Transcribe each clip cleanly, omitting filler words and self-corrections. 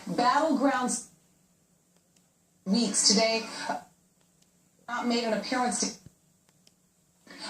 battleground weeks today. Not made an appearance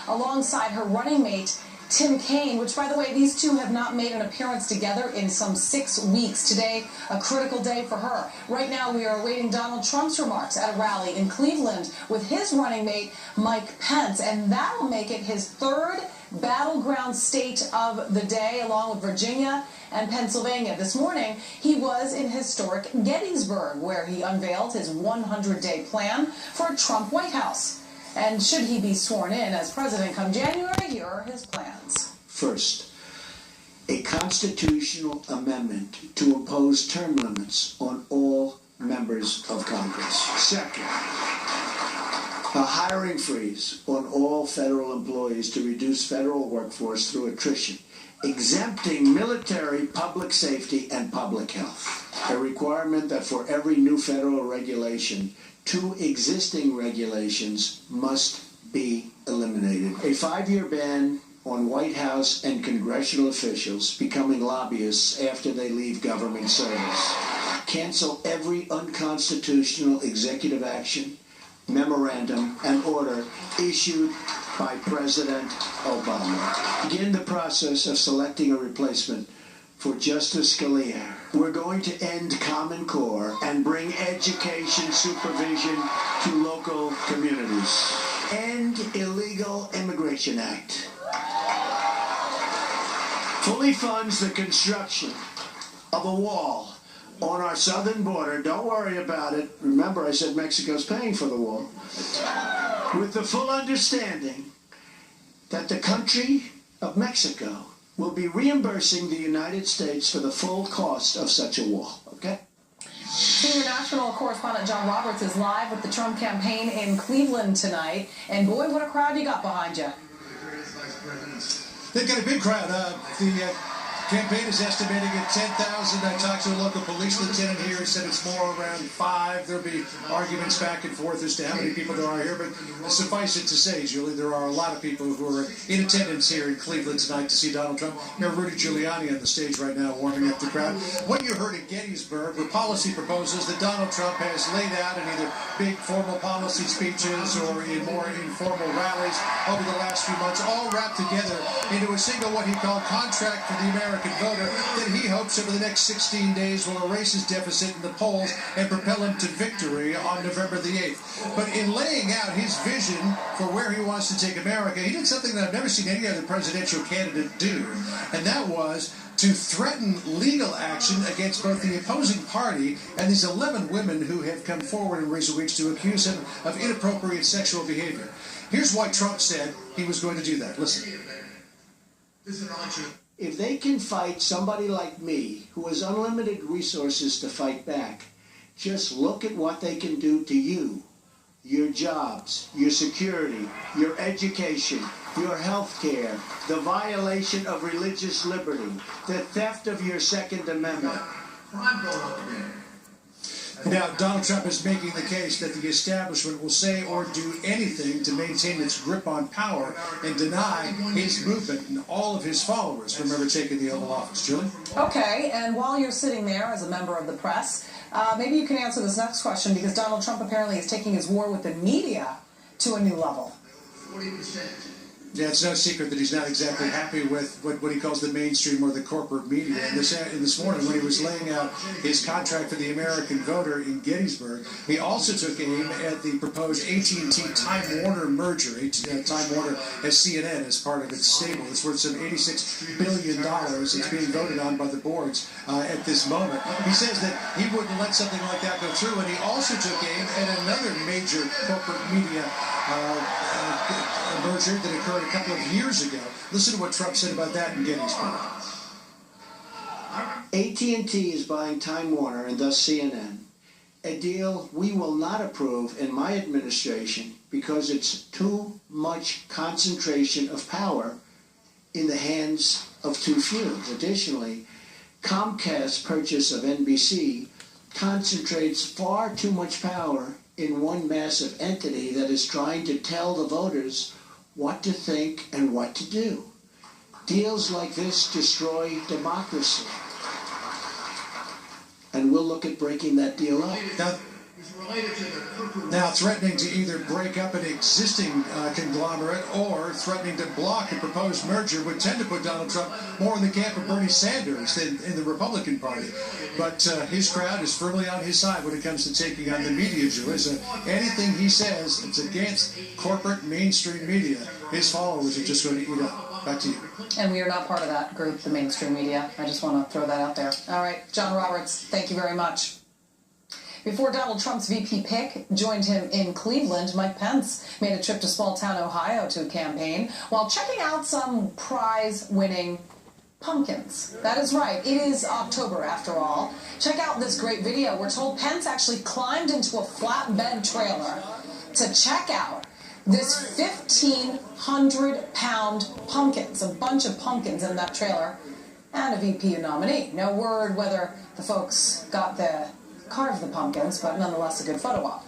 alongside her running mate Tim Kaine, which, by the way, these two have not made an appearance together in some 6 weeks. Today, a critical day for her. Right now, we are awaiting Donald Trump's remarks at a rally in Cleveland with his running mate, Mike Pence, and that'll make it his third battleground state of the day, along with Virginia and Pennsylvania. This morning, he was in historic Gettysburg, where he unveiled his 100-day plan for a Trump White House. And should he be sworn in as president come January, here are his plans. First, a constitutional amendment to impose term limits on all members of Congress. Second, a hiring freeze on all federal employees to reduce federal workforce through attrition, exempting military, public safety, and public health. A requirement that for every new federal regulation, 2 existing regulations must be eliminated. A 5-year ban on White House and congressional officials becoming lobbyists after they leave government service. Cancel every unconstitutional executive action, memorandum, and order issued by President Obama. Begin the process of selecting a replacement for Justice Scalia. We're going to end Common Core and bring education supervision to local communities. End Illegal Immigration Act. Fully funds the construction of a wall on our southern border. Don't worry about it. Remember, I said Mexico's paying for the wall. With the full understanding that the country of Mexico will be reimbursing the United States for the full cost of such a wall, okay? Senior national correspondent John Roberts is live with the Trump campaign in Cleveland tonight. And boy, what a crowd you got behind you. They've got a big crowd. The campaign is estimating at 10,000. I talked to a local police lieutenant here who said it's more around 5. There'll be arguments back and forth as to how many people there are here, but suffice it to say, Julie, there are a lot of people who are in attendance here in Cleveland tonight to see Donald Trump. You know, Rudy Giuliani on the stage right now warming up the crowd. What you heard at Gettysburg were policy proposals that Donald Trump has laid out in either big formal policy speeches or in more informal rallies over the last few months, all wrapped together into a single, what he called, contract for the American voter that he hopes over the next 16 days will erase his deficit in the polls and propel him to victory on November the 8th. But in laying out his vision for where he wants to take America, he did something that I've never seen any other presidential candidate do, and that was to threaten legal action against both the opposing party and these 11 women who have come forward in recent weeks to accuse him of inappropriate sexual behavior. Here's why Trump said he was going to do that. Listen. If they can fight somebody like me, who has unlimited resources to fight back, just look at what they can do to you, your jobs, your security, your education, your health care, the violation of religious liberty, the theft of your Second Amendment. Now, Donald Trump is making the case that the establishment will say or do anything to maintain its grip on power and deny his movement and all of his followers from ever taking the Oval Office. Julie? Okay, and while you're sitting there as a member of the press, maybe you can answer this next question, because Donald Trump apparently is taking his war with the media to a new level. 40%. Yeah, it's no secret that he's not exactly happy with what he calls the mainstream or the corporate media. And this morning, when he was laying out his contract for the American voter in Gettysburg, he also took aim at the proposed AT&T Time Warner merger. Time Warner has CNN as part of its stable. It's worth some $86 billion. It's being voted on by the boards at this moment. He says that he wouldn't let something like that go through, and he also took aim at another major corporate media merger that occurred a couple of years ago. Listen to what Trump said about that in Gettysburg. AT&T is buying Time Warner and thus CNN, a deal we will not approve in my administration because it's too much concentration of power in the hands of too few. Additionally, Comcast's purchase of NBC concentrates far too much power in one massive entity that is trying to tell the voters what to think and what to do. Deals like this destroy democracy. And and we'll look at breaking that deal up. Now threatening to either break up an existing conglomerate or threatening to block a proposed merger would tend to put Donald Trump more in the camp of Bernie Sanders than in the Republican Party. But his crowd is firmly on his side when it comes to taking on the media, Julie. So anything he says that's against corporate mainstream media, his followers are just going to eat up. Back to you. And we are not part of that group, the mainstream media. I just want to throw that out there. All right, John Roberts, thank you very much. Before Donald Trump's VP pick joined him in Cleveland, Mike Pence made a trip to small-town Ohio to campaign while checking out some prize-winning pumpkins. That is right. It is October, after all. Check out this great video. We're told Pence actually climbed into a flatbed trailer to check out this 1,500-pound pumpkins, a bunch of pumpkins in that trailer, and a VP nominee. No word whether the folks got the carve the pumpkins, but nonetheless a good photo op.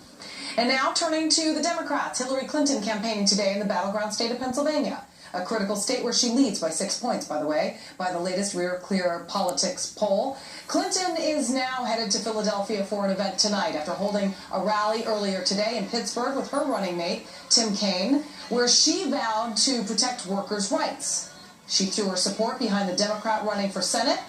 And now turning to the Democrats. Hillary Clinton campaigning today in the battleground state of Pennsylvania, a critical state where she leads by 6 points, by the way, by the latest Rear Clear Politics poll. Clinton is now headed to Philadelphia for an event tonight after holding a rally earlier today in Pittsburgh with her running mate, Tim Kaine, where she vowed to protect workers' rights. She threw her support behind the Democrat running for Senate,